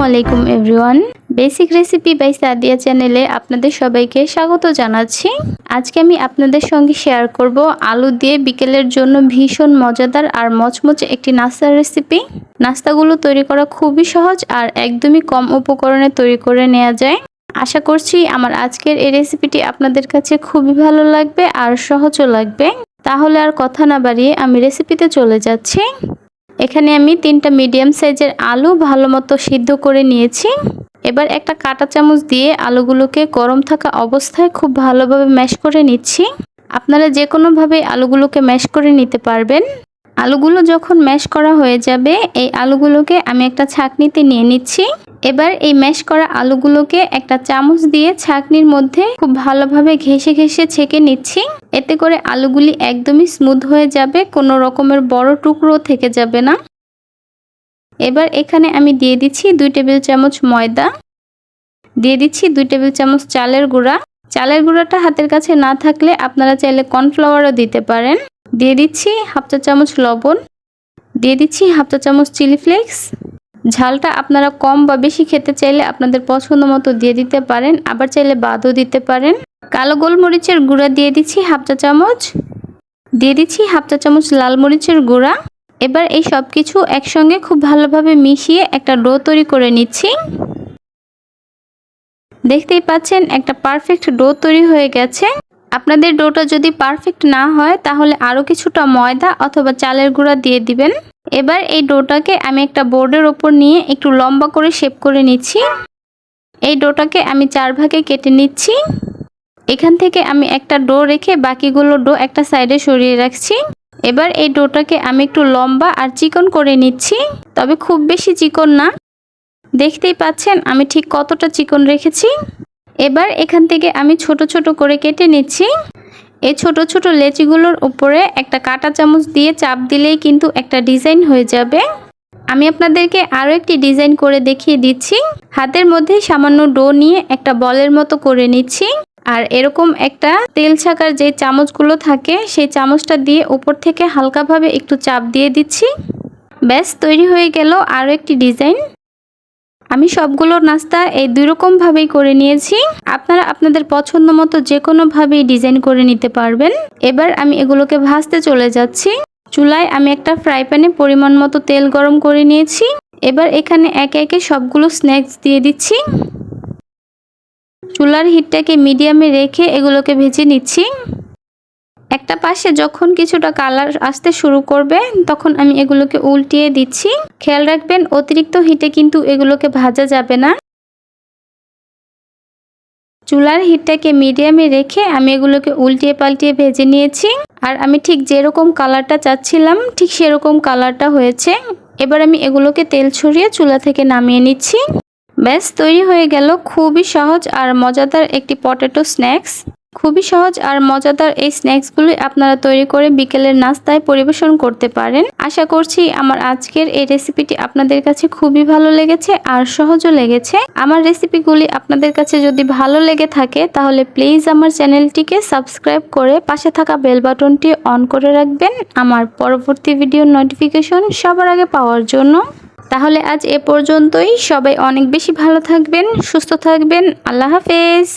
আসসালামু আলাইকুম everyone. Basic recipe by Sadia চ্যানেলে আপনাদের সবাইকে স্বাগত জানাচ্ছি। আজকে আমি আপনাদের সঙ্গে শেয়ার করব আলু দিয়ে বিকেলের জন্য ভীষণ মজাদার আর মচমচে একটি নাস্তার রেসিপি। নাস্তাগুলো তৈরি করা খুবই সহজ আর একদমই কম উপকরণে তৈরি করে নেওয়া যায়। আশা করছি আমার আজকের এই রেসিপিটি আপনাদের কাছে খুবই ভালো লাগবে আর সহজও লাগবে। তাহলে আর কথা না বাড়িয়ে আমি রেসিপিতে চলে যাচ্ছি। এখানে আমি 3টা মিডিয়াম সাইজের আলু ভালোমতো সিদ্ধ করে নিয়েছি। এবার একটা কাঁটা চামচ দিয়ে আলুগুলোকে গরম থাকা অবস্থায় খুব ভালোভাবে ম্যাশ করে নিচ্ছি। আপনারা যে কোনোভাবে আলুগুলোকে ম্যাশ করে নিতে পারবেন। আলুগুলো যখন ম্যাশ করা হয়ে যাবে এই আলুগুলোকে আমি একটা ছাঁকনিতে নিয়ে নিচ্ছি। এবার এই ম্যাশ করা আলুগুলোকে একটা চামচ দিয়ে ছাঁকনির মধ্যে খুব ভালোভাবে ঘেঁষে ঘেঁষে ছেঁকে নিচ্ছি। এতে করে আলুগুলি একদমই স্মুথ হয়ে যাবে, কোনো রকমের বড় টুকরো থেকে যাবে না। এবার এখানে আমি দিয়ে দিচ্ছি 2 টেবিল চামচ ময়দা, দিয়ে দিচ্ছি 2 টেবিল চামচ চালের গুঁড়া। চালের গুঁড়াটা হাতের কাছে না থাকলে আপনারা চাইলে কর্নফ্লাওয়ারও দিতে পারেন। দিয়ে দিচ্ছি হাফ চা চামচ লবণ, দিয়ে দিচ্ছি হাফ চা চামচ চিলি ফ্লেক্স। ঝালটা আপনারা কম বা বেশি খেতে চাইলে আপনাদের পছন্দ মতো দিয়ে দিতে পারেন, আবার চাইলে বাদও দিতে পারেন। কালো গোলমরিচের গুঁড়া দিয়ে দিচ্ছি হাফ চা চামচ, দিয়ে দিচ্ছি হাফ চা চামচ লাল মরিচের গুঁড়া। এবার এই সব কিছু একসঙ্গে খুব ভালোভাবে মিশিয়ে একটা ডো তৈরি করে নিচ্ছি। দেখতেই পাচ্ছেন একটা পারফেক্ট ডো তৈরি হয়ে গেছে। আপনাদের ডোটা যদি পারফেক্ট না হয় তাহলে আরও কিছুটা ময়দা অথবা চালের গুঁড়া দিয়ে দিবেন। এবার এই ডোটাকে আমি একটা বোর্ডের ওপর নিয়ে একটু লম্বা করে শেপ করে নিচ্ছি। এই ডোটাকে আমি 4 ভাগে কেটে নিচ্ছি। এখান থেকে আমি একটা ডো রেখে বাকিগুলো ডো একটা সাইডে সরিয়ে রাখছি। এবার এই ডোটাকে আমি একটু লম্বা আর চিকন করে নিচ্ছি, তবে খুব বেশি চিকন না। দেখতেই পাচ্ছেন আমি ঠিক কতটা চিকন রেখেছি। এবার এখান থেকে আমি ছোট ছোট করে কেটে নিচ্ছি। এই ছোট ছোট লেচিগুলোর উপরে একটা কাঁটা চামচ দিয়ে চাপ দিলেই কিন্তু একটা ডিজাইন হয়ে যাবে। আমি আপনাদেরকে আরও একটি ডিজাইন করে দেখিয়ে দিচ্ছি। হাতের মধ্যে সামান্য ডো নিয়ে একটা বলের মতো করে নিচ্ছি, আর এরকম একটা তেল ছাকার যে চামচগুলো থাকে সেই চামচটা দিয়ে উপর থেকে হালকাভাবে একটু চাপ দিয়ে দিচ্ছি। ব্যাস তৈরি হয়ে গেল আরও একটি ডিজাইন। আমি সবগুলো নাস্তা এই 2 রকমভাবেই করে নিয়েছি। আপনারা আপনাদের পছন্দ মতো যে কোনোভাবেই ডিজাইন করে নিতে পারবেন। এবার আমি এগুলোকে ভাজতে চলে যাচ্ছি। চুলায় আমি একটা ফ্রাই প্যানে পরিমাণ মতো তেল গরম করে নিয়েছি। এবার এখানে একে একে সবগুলো স্ন্যাক্স দিয়ে দিচ্ছি। চুলার হিটটাকে মিডিয়ামে রেখে এগুলোকে ভেজে নিচ্ছি। একটা পাশে যখন কিছুটা কালার আসতে শুরু করবে তখন আমি এগুলোকে উল্টিয়ে দিচ্ছি। খেয়াল রাখবেন অতিরিক্ত হিটে কিন্তু এগুলোকে ভাজা যাবে না। চুলার হিটটাকে মিডিয়ামে রেখে আমি এগুলোকে উল্টিয়ে পাল্টিয়ে ভেজে নিয়েছি। আর আমি ঠিক যেরকম কালারটা চাচ্ছিলাম ঠিক সেরকম কালারটা হয়েছে। এবার আমি এগুলোকে তেল ছড়িয়ে চুলা থেকে নামিয়ে নিচ্ছি। ব্যাস তৈরি হয়ে গেল খুবই সহজ আর মজাদার একটি পটেটো স্ন্যাক্স। খুবই সহজ আর মজাদার এই স্ন্যাক্সগুলি আপনারা তৈরি করে বিকেলের নাস্তায় পরিবেশন করতে পারেন। আশা করছি আমার আজকের এই রেসিপিটি আপনাদের কাছে খুবই ভালো লেগেছে আর সহজও লেগেছে। আমার রেসিপিগুলি আপনাদের কাছে যদি ভালো লেগে থাকে তাহলে প্লিজ আমার চ্যানেলটিকে সাবস্ক্রাইব করে পাশে থাকা বেল বাটনটি অন করে রাখবেন আমার পরবর্তী ভিডিওর নোটিফিকেশন সবার আগে পাওয়ার জন্য। তাহলে আজ এ পর্যন্তই। সবাই অনেক বেশি ভালো থাকবেন, সুস্থ থাকবেন। আল্লাহ হাফেজ।